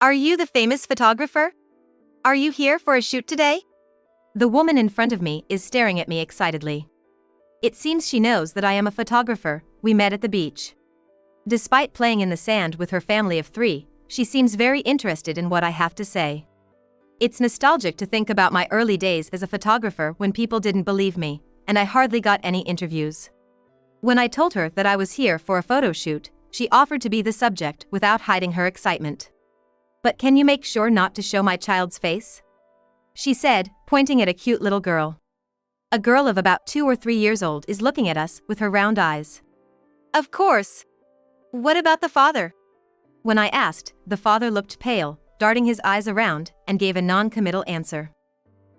Are you the famous photographer? Are you here for a shoot today? The woman in front of me is staring at me excitedly. It seems she knows that I am a photographer. We met at the beach. Despite playing in the sand with her family of 3, she seems very interested in what I have to say. It's nostalgic to think about my early days as a photographer when people didn't believe me, and I hardly got any interviews. When I told her that I was here for a photo shoot, she offered to be the subject without hiding her excitement. "But can you make sure not to show my child's face?" she said, pointing at a cute little girl. A girl of about 2 or 3 years old is looking at us with her round eyes. "Of course. What about the father?" When I asked, the father looked pale, darting his eyes around, and gave a non-committal answer.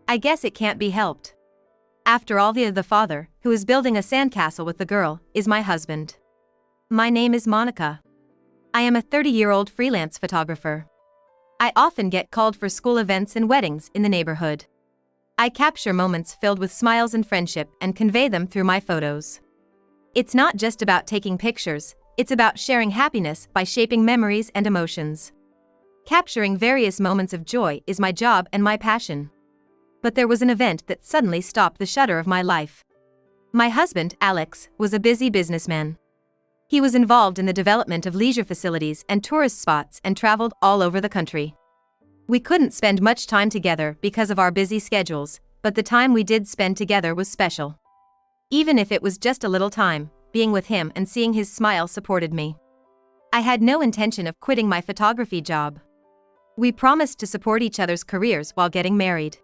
I guess it can't be helped. After all, the father, who is building a sandcastle with the girl, is my husband. My name is Monica. I am a 30-year-old freelance photographer. I often get called for school events and weddings in the neighborhood. I capture moments filled with smiles and friendship and convey them through my photos. It's not just about taking pictures, it's about sharing happiness by shaping memories and emotions. Capturing various moments of joy is my job and my passion. But there was an event that suddenly stopped the shudder of my life. My husband, Alex, was a busy businessman. He was involved in the development of leisure facilities and tourist spots and traveled all over the country. We couldn't spend much time together because of our busy schedules, but the time we did spend together was special. Even if it was just a little time, being with him and seeing his smile supported me. I had no intention of quitting my photography job. We promised to support each other's careers while getting married.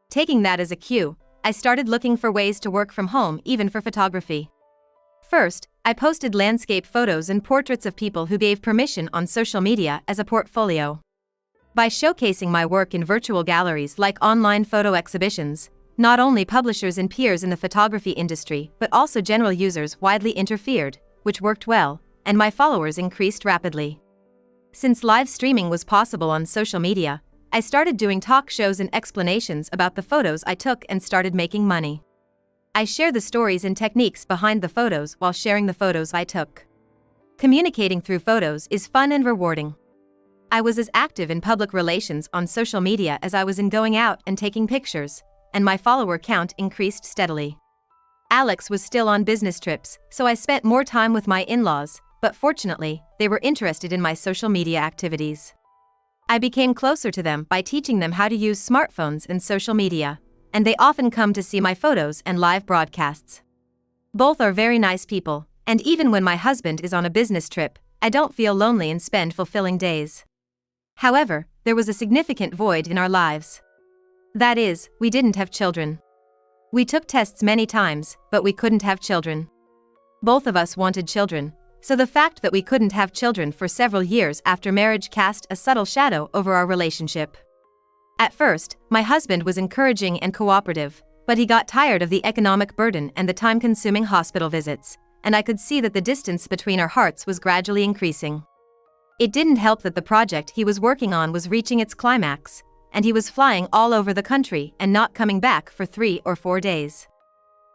Taking that as a cue, I started looking for ways to work from home even for photography. First, I posted landscape photos and portraits of people who gave permission on social media as a portfolio. By showcasing my work in virtual galleries like online photo exhibitions, not only publishers and peers in the photography industry but also general users widely interfered, which worked well, and my followers increased rapidly. Since live streaming was possible on social media, I started doing talk shows and explanations about the photos I took and started making money. I share the stories and techniques behind the photos while sharing the photos I took. Communicating through photos is fun and rewarding. I was as active in public relations on social media as I was in going out and taking pictures, and my follower count increased steadily. Alex was still on business trips, so I spent more time with my in-laws, but fortunately, they were interested in my social media activities. I became closer to them by teaching them how to use smartphones and social media, and they often come to see my photos and live broadcasts. Both are very nice people, and even when my husband is on a business trip, I don't feel lonely and spend fulfilling days. However, there was a significant void in our lives. That is, we didn't have children. We took tests many times, but we couldn't have children. Both of us wanted children, so the fact that we couldn't have children for several years after marriage cast a subtle shadow over our relationship. At first, my husband was encouraging and cooperative, but he got tired of the economic burden and the time-consuming hospital visits, and I could see that the distance between our hearts was gradually increasing. It didn't help that the project he was working on was reaching its climax, and he was flying all over the country and not coming back for 3 or 4 days.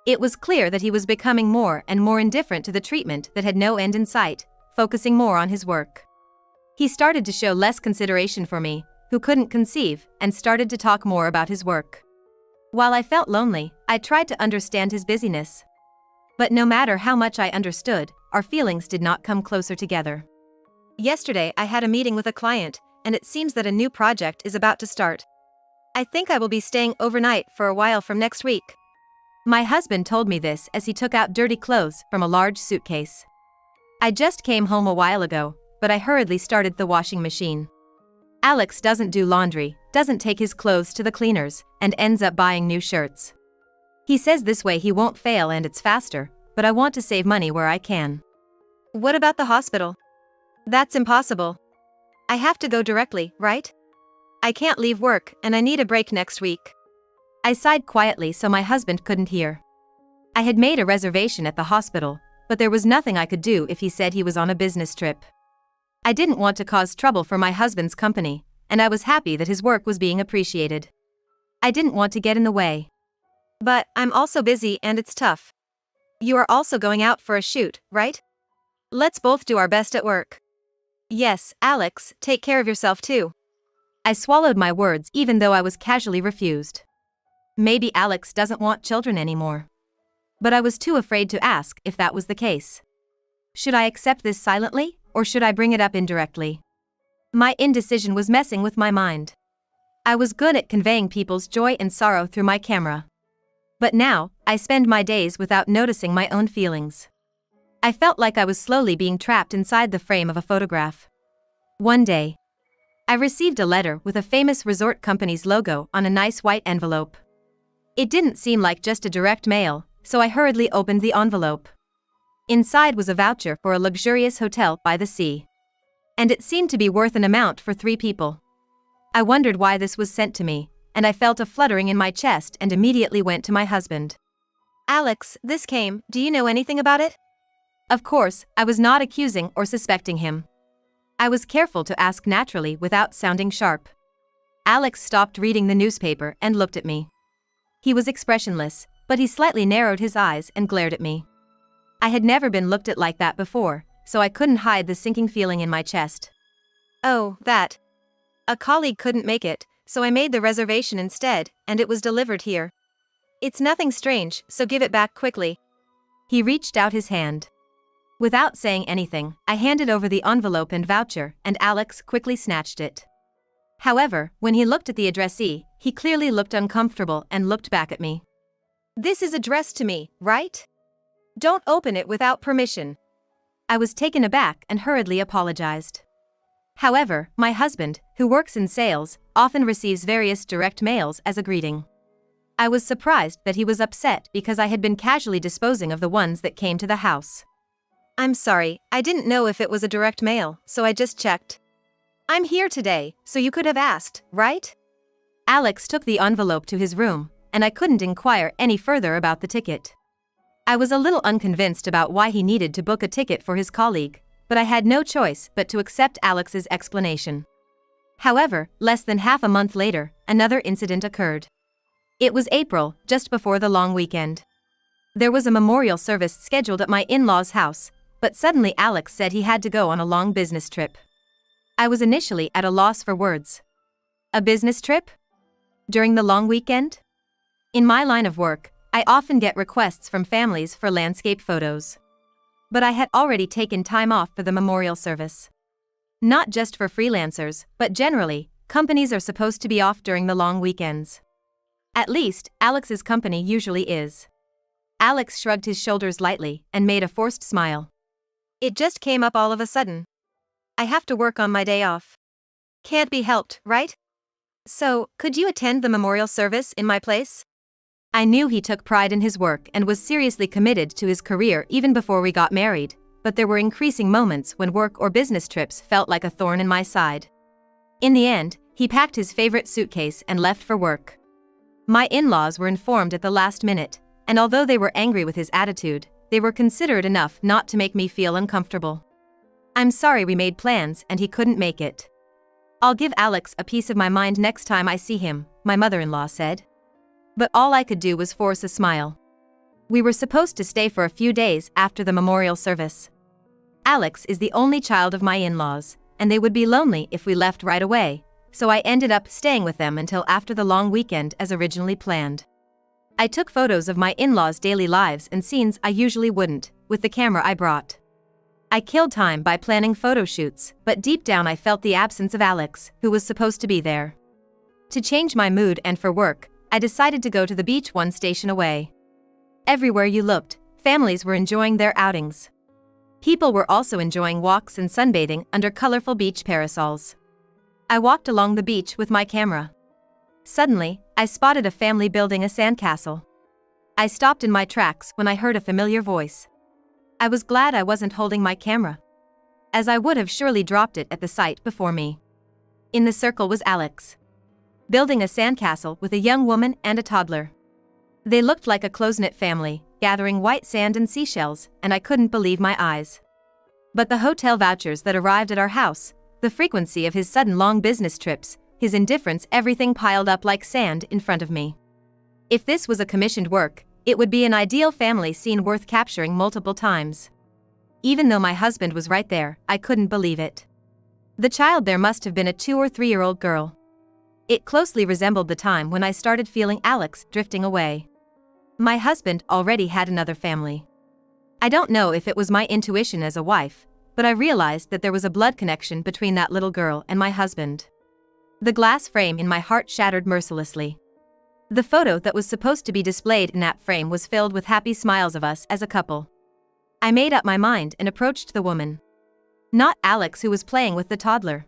It was clear that he was becoming more and more indifferent to the treatment that had no end in sight, focusing more on his work. He started to show less consideration for me, who couldn't conceive, and started to talk more about his work. While I felt lonely, I tried to understand his busyness. But no matter how much I understood, our feelings did not come closer together. Yesterday I had a meeting with a client, and it seems that a new project is about to start. I think I will be staying overnight for a while from next week. My husband told me this as he took out dirty clothes from a large suitcase. I just came home a while ago, but I hurriedly started the washing machine. Alex doesn't do laundry, doesn't take his clothes to the cleaners, and ends up buying new shirts. He says this way he won't fail and it's faster, but I want to save money where I can. What about the hospital? That's impossible. I have to go directly, right? I can't leave work and I need a break next week. I sighed quietly so my husband couldn't hear. I had made a reservation at the hospital, but there was nothing I could do if he said he was on a business trip. I didn't want to cause trouble for my husband's company, and I was happy that his work was being appreciated. I didn't want to get in the way. But I'm also busy and it's tough. You are also going out for a shoot, right? Let's both do our best at work. Yes, Alex, take care of yourself too. I swallowed my words even though I was casually refused. Maybe Alex doesn't want children anymore. But I was too afraid to ask if that was the case. Should I accept this silently, or should I bring it up indirectly? My indecision was messing with my mind. I was good at conveying people's joy and sorrow through my camera. But now, I spend my days without noticing my own feelings. I felt like I was slowly being trapped inside the frame of a photograph. One day, I received a letter with a famous resort company's logo on a nice white envelope. It didn't seem like just a direct mail, so I hurriedly opened the envelope. Inside was a voucher for a luxurious hotel by the sea. And it seemed to be worth an amount for 3 people. I wondered why this was sent to me, and I felt a fluttering in my chest and immediately went to my husband. Alex, this came, do you know anything about it? Of course, I was not accusing or suspecting him. I was careful to ask naturally without sounding sharp. Alex stopped reading the newspaper and looked at me. He was expressionless, but he slightly narrowed his eyes and glared at me. I had never been looked at like that before, so I couldn't hide the sinking feeling in my chest. Oh, that. A colleague couldn't make it, so I made the reservation instead, and it was delivered here. It's nothing strange, so give it back quickly. He reached out his hand. Without saying anything, I handed over the envelope and voucher, and Alex quickly snatched it. However, when he looked at the addressee, he clearly looked uncomfortable and looked back at me. This is addressed to me, right? Don't open it without permission. I was taken aback and hurriedly apologized. However, my husband, who works in sales, often receives various direct mails as a greeting. I was surprised that he was upset because I had been casually disposing of the ones that came to the house. I'm sorry, I didn't know if it was a direct mail, so I just checked. I'm here today, so you could have asked, right? Alex took the envelope to his room, and I couldn't inquire any further about the ticket. I was a little unconvinced about why he needed to book a ticket for his colleague, but I had no choice but to accept Alex's explanation. However, less than half a month later, another incident occurred. It was April, just before the long weekend. There was a memorial service scheduled at my in-laws' house, but suddenly Alex said he had to go on a long business trip. I was initially at a loss for words. A business trip? During the long weekend? In my line of work, I often get requests from families for landscape photos. But I had already taken time off for the memorial service. Not just for freelancers, but generally, companies are supposed to be off during the long weekends. At least, Alex's company usually is. Alex shrugged his shoulders lightly and made a forced smile. It just came up all of a sudden. I have to work on my day off. Can't be helped, right? So, could you attend the memorial service in my place? I knew he took pride in his work and was seriously committed to his career even before we got married, but there were increasing moments when work or business trips felt like a thorn in my side. In the end, he packed his favorite suitcase and left for work. My in-laws were informed at the last minute, and although they were angry with his attitude, they were considerate enough not to make me feel uncomfortable. I'm sorry we made plans and he couldn't make it. I'll give Alex a piece of my mind next time I see him, my mother-in-law said. But all I could do was force a smile. We were supposed to stay for a few days after the memorial service. Alex is the only child of my in-laws, and they would be lonely if we left right away, so I ended up staying with them until after the long weekend as originally planned. I took photos of my in-laws' daily lives and scenes I usually wouldn't, with the camera I brought. I killed time by planning photo shoots, but deep down I felt the absence of Alex, who was supposed to be there. To change my mood and for work, I decided to go to the beach one station away. Everywhere you looked, families were enjoying their outings. People were also enjoying walks and sunbathing under colorful beach parasols. I walked along the beach with my camera. Suddenly, I spotted a family building a sandcastle. I stopped in my tracks when I heard a familiar voice. I was glad I wasn't holding my camera, as I would have surely dropped it at the sight before me. In the circle was Alex, building a sandcastle with a young woman and a toddler. They looked like a close-knit family, gathering white sand and seashells, and I couldn't believe my eyes. But the hotel vouchers that arrived at our house, the frequency of his sudden long business trips, his indifference, everything piled up like sand in front of me. If this was a commissioned work, it would be an ideal family scene worth capturing multiple times. Even though my husband was right there, I couldn't believe it. The child there must have been a 2 or 3-year-old girl. It closely resembled the time when I started feeling Alex drifting away. My husband already had another family. I don't know if it was my intuition as a wife, but I realized that there was a blood connection between that little girl and my husband. The glass frame in my heart shattered mercilessly. The photo that was supposed to be displayed in that frame was filled with happy smiles of us as a couple. I made up my mind and approached the woman. Not Alex, who was playing with the toddler.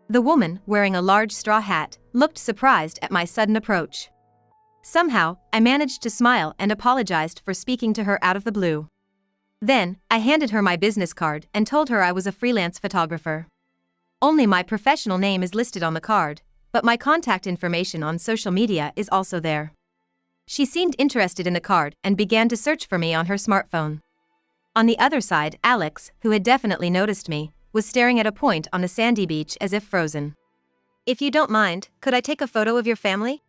The woman, wearing a large straw hat, looked surprised at my sudden approach. Somehow, I managed to smile and apologized for speaking to her out of the blue. Then, I handed her my business card and told her I was a freelance photographer. Only my professional name is listed on the card, but my contact information on social media is also there. She seemed interested in the card and began to search for me on her smartphone. On the other side, Alex, who had definitely noticed me, was staring at a point on the sandy beach as if frozen. "If you don't mind, could I take a photo of your family?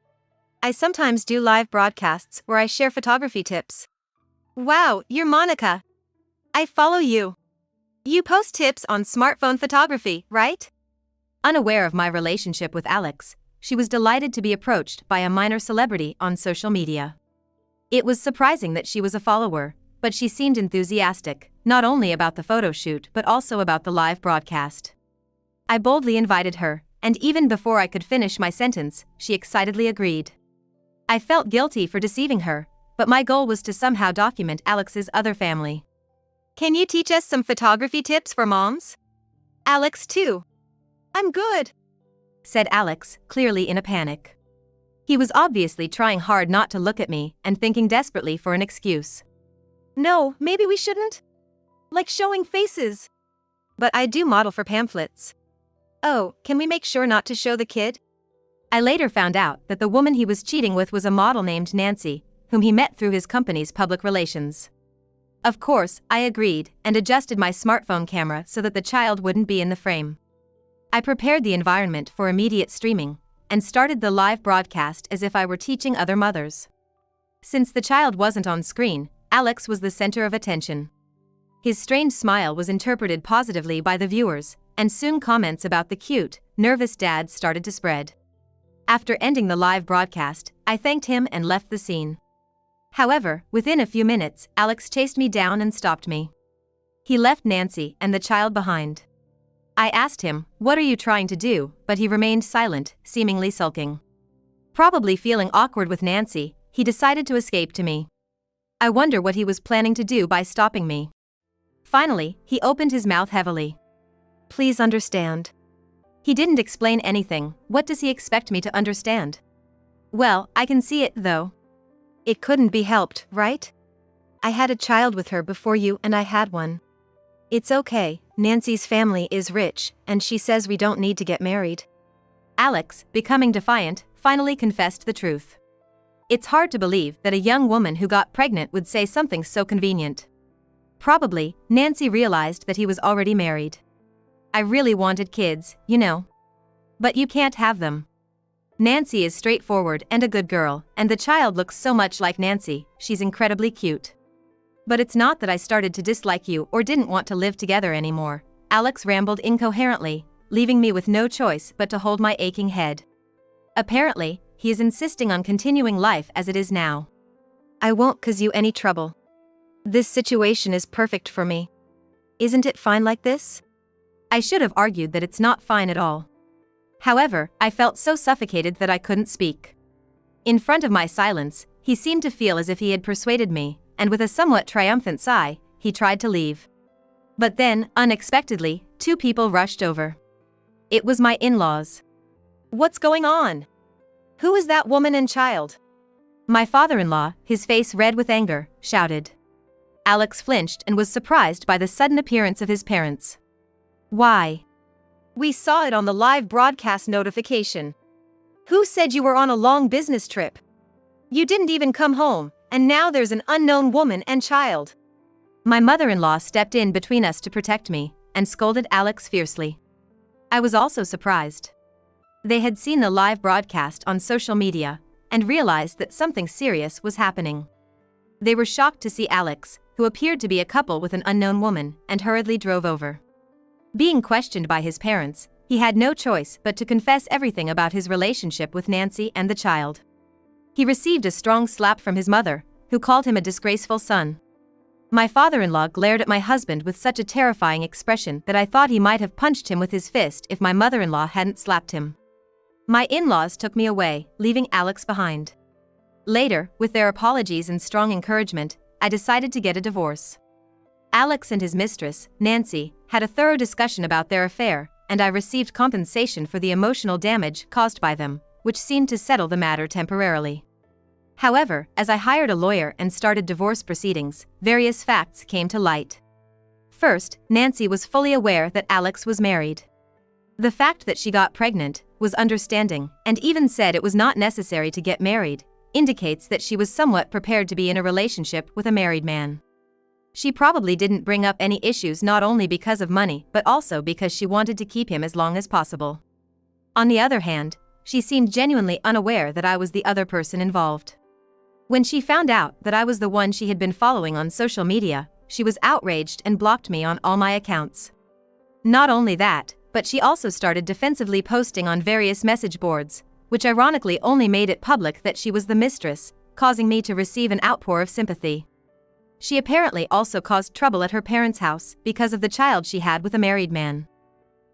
I sometimes do live broadcasts where I share photography tips." "Wow, you're Monica. I follow you. You post tips on smartphone photography, right?" Unaware of my relationship with Alex, she was delighted to be approached by a minor celebrity on social media. It was surprising that she was a follower, but she seemed enthusiastic, not only about the photo shoot but also about the live broadcast. I boldly invited her, and even before I could finish my sentence, she excitedly agreed. I felt guilty for deceiving her, but my goal was to somehow document Alex's other family. "Can you teach us some photography tips for moms?" "Alex too." "I'm good," said Alex, clearly in a panic. He was obviously trying hard not to look at me and thinking desperately for an excuse. "No, maybe we shouldn't. Like showing faces." "But I do model for pamphlets." "Oh, can we make sure not to show the kid?" I later found out that the woman he was cheating with was a model named Nancy, whom he met through his company's public relations. Of course, I agreed and adjusted my smartphone camera so that the child wouldn't be in the frame. I prepared the environment for immediate streaming and started the live broadcast as if I were teaching other mothers. Since the child wasn't on screen, Alex was the center of attention. His strange smile was interpreted positively by the viewers, and soon comments about the cute, nervous dad started to spread. After ending the live broadcast, I thanked him and left the scene. However, within a few minutes, Alex chased me down and stopped me. He left Nancy and the child behind. I asked him, "What are you trying to do?" but he remained silent, seemingly sulking. Probably feeling awkward with Nancy, he decided to escape to me. I wonder what he was planning to do by stopping me. Finally, he opened his mouth heavily. "Please understand." He didn't explain anything. What does he expect me to understand? "Well, I can see it, though. It couldn't be helped, right? I had a child with her before you and I had one. It's okay, Nancy's family is rich, and she says we don't need to get married." Alex, becoming defiant, finally confessed the truth. It's hard to believe that a young woman who got pregnant would say something so convenient. Probably, Nancy realized that he was already married. "I really wanted kids, you know. But you can't have them. Nancy is straightforward and a good girl, and the child looks so much like Nancy, she's incredibly cute. But it's not that I started to dislike you or didn't want to live together anymore," Alex rambled incoherently, leaving me with no choice but to hold my aching head. Apparently, he is insisting on continuing life as it is now. "I won't cause you any trouble. This situation is perfect for me. Isn't it fine like this?" I should have argued that it's not fine at all. However, I felt so suffocated that I couldn't speak. In front of my silence, he seemed to feel as if he had persuaded me, and with a somewhat triumphant sigh, he tried to leave. But then, unexpectedly, 2 people rushed over. It was my in-laws. "What's going on? Who is that woman and child?" My father-in-law, his face red with anger, shouted. Alex flinched and was surprised by the sudden appearance of his parents. "Why?" "We saw it on the live broadcast notification. Who said you were on a long business trip? You didn't even come home, and now there's an unknown woman and child." My mother-in-law stepped in between us to protect me, and scolded Alex fiercely. I was also surprised. They had seen the live broadcast on social media, and realized that something serious was happening. They were shocked to see Alex, who appeared to be a couple with an unknown woman, and hurriedly drove over. Being questioned by his parents, he had no choice but to confess everything about his relationship with Nancy and the child. He received a strong slap from his mother, who called him a disgraceful son. My father-in-law glared at my husband with such a terrifying expression that I thought he might have punched him with his fist if my mother-in-law hadn't slapped him. My in-laws took me away, leaving Alex behind. Later, with their apologies and strong encouragement, I decided to get a divorce. Alex and his mistress, Nancy, had a thorough discussion about their affair, and I received compensation for the emotional damage caused by them, which seemed to settle the matter temporarily. However, as I hired a lawyer and started divorce proceedings, various facts came to light. First, Nancy was fully aware that Alex was married. The fact that she got pregnant, was understanding, and even said it was not necessary to get married, indicates that she was somewhat prepared to be in a relationship with a married man. She probably didn't bring up any issues not only because of money but also because she wanted to keep him as long as possible. On the other hand, she seemed genuinely unaware that I was the other person involved. When she found out that I was the one she had been following on social media, she was outraged and blocked me on all my accounts. Not only that, but she also started defensively posting on various message boards, which ironically only made it public that she was the mistress, causing me to receive an outpour of sympathy. She apparently also caused trouble at her parents' house because of the child she had with a married man.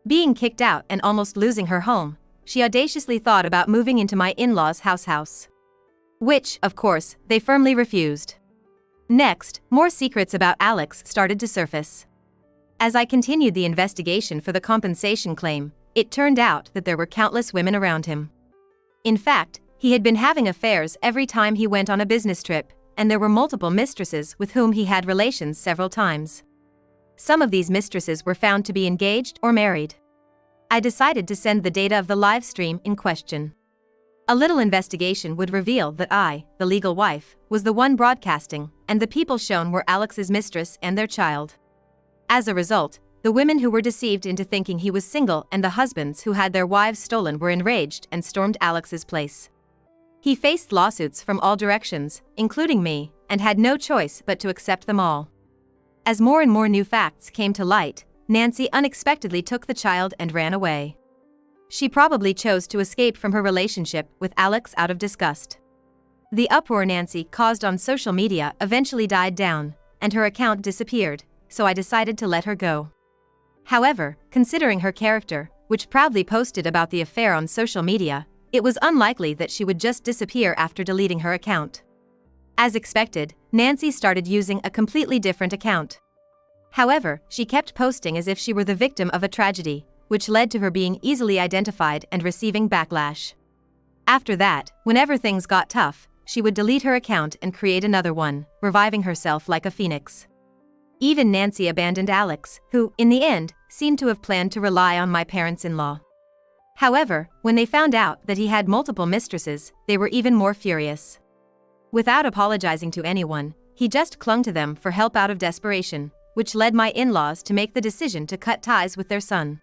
Being kicked out and almost losing her home, she audaciously thought about moving into my in-laws' house. Which, of course, they firmly refused. Next, more secrets about Alex started to surface. As I continued the investigation for the compensation claim, it turned out that there were countless women around him. In fact, he had been having affairs every time he went on a business trip, and there were multiple mistresses with whom he had relations several times. Some of these mistresses were found to be engaged or married. I decided to send the data of the live stream in question. A little investigation would reveal that I, the legal wife, was the one broadcasting, and the people shown were Alex's mistress and their child. As a result, the women who were deceived into thinking he was single and the husbands who had their wives stolen were enraged and stormed Alex's place. He faced lawsuits from all directions, including me, and had no choice but to accept them all. As more and more new facts came to light, Nancy unexpectedly took the child and ran away. She probably chose to escape from her relationship with Alex out of disgust. The uproar Nancy caused on social media eventually died down, and her account disappeared, so I decided to let her go. However, considering her character, which proudly posted about the affair on social media, it was unlikely that she would just disappear after deleting her account. As expected, Nancy started using a completely different account. However, she kept posting as if she were the victim of a tragedy, which led to her being easily identified and receiving backlash. After that, whenever things got tough, she would delete her account and create another one, reviving herself like a phoenix. Even Nancy abandoned Alex, who, in the end, seemed to have planned to rely on my parents-in-law. However, when they found out that he had multiple mistresses, they were even more furious. Without apologizing to anyone, he just clung to them for help out of desperation, which led my in-laws to make the decision to cut ties with their son.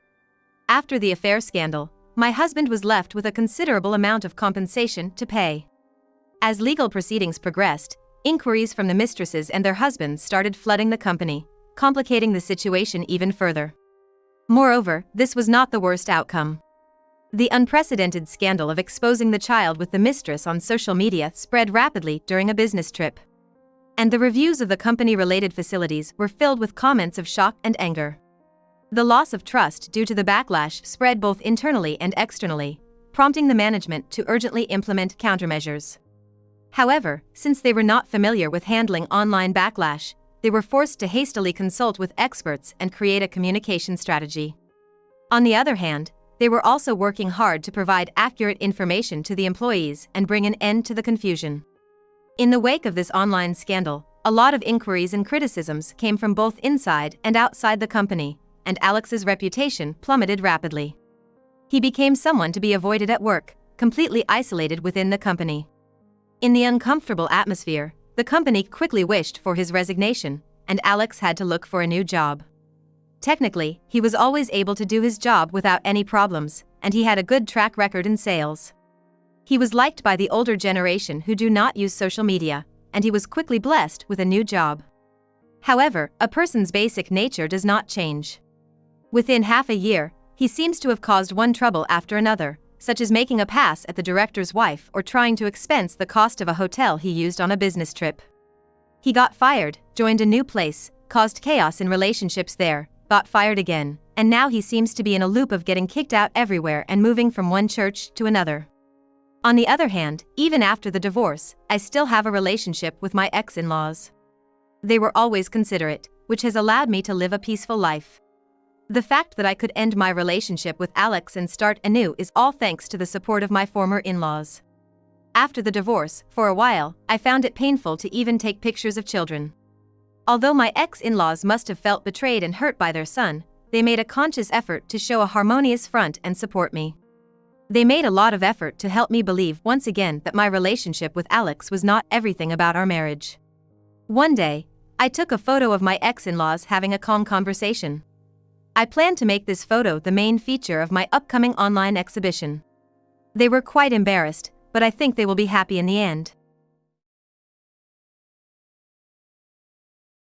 After the affair scandal, my husband was left with a considerable amount of compensation to pay. As legal proceedings progressed, inquiries from the mistresses and their husbands started flooding the company, complicating the situation even further. Moreover, this was not the worst outcome. The unprecedented scandal of exposing the child with the mistress on social media spread rapidly during a business trip. And the reviews of the company-related facilities were filled with comments of shock and anger. The loss of trust due to the backlash spread both internally and externally, prompting the management to urgently implement countermeasures. However, since they were not familiar with handling online backlash, they were forced to hastily consult with experts and create a communication strategy. On the other hand, they were also working hard to provide accurate information to the employees and bring an end to the confusion. In the wake of this online scandal, a lot of inquiries and criticisms came from both inside and outside the company, and Alex's reputation plummeted rapidly. He became someone to be avoided at work, completely isolated within the company. In the uncomfortable atmosphere, the company quickly wished for his resignation, and Alex had to look for a new job. Technically, he was always able to do his job without any problems, and he had a good track record in sales. He was liked by the older generation who do not use social media, and he was quickly blessed with a new job. However, a person's basic nature does not change. Within half a year, he seems to have caused one trouble after another, such as making a pass at the director's wife or trying to expense the cost of a hotel he used on a business trip. He got fired, joined a new place, caused chaos in relationships there, got fired again, and now he seems to be in a loop of getting kicked out everywhere and moving from one church to another. On the other hand, even after the divorce, I still have a relationship with my ex-in-laws. They were always considerate, which has allowed me to live a peaceful life. The fact that I could end my relationship with Alex and start anew is all thanks to the support of my former in-laws. After the divorce, for a while, I found it painful to even take pictures of children. Although my ex-in-laws must have felt betrayed and hurt by their son, they made a conscious effort to show a harmonious front and support me. They made a lot of effort to help me believe once again that my relationship with Alex was not everything about our marriage. One day, I took a photo of my ex-in-laws having a calm conversation. I plan to make this photo the main feature of my upcoming online exhibition. They were quite embarrassed, but I think they will be happy in the end.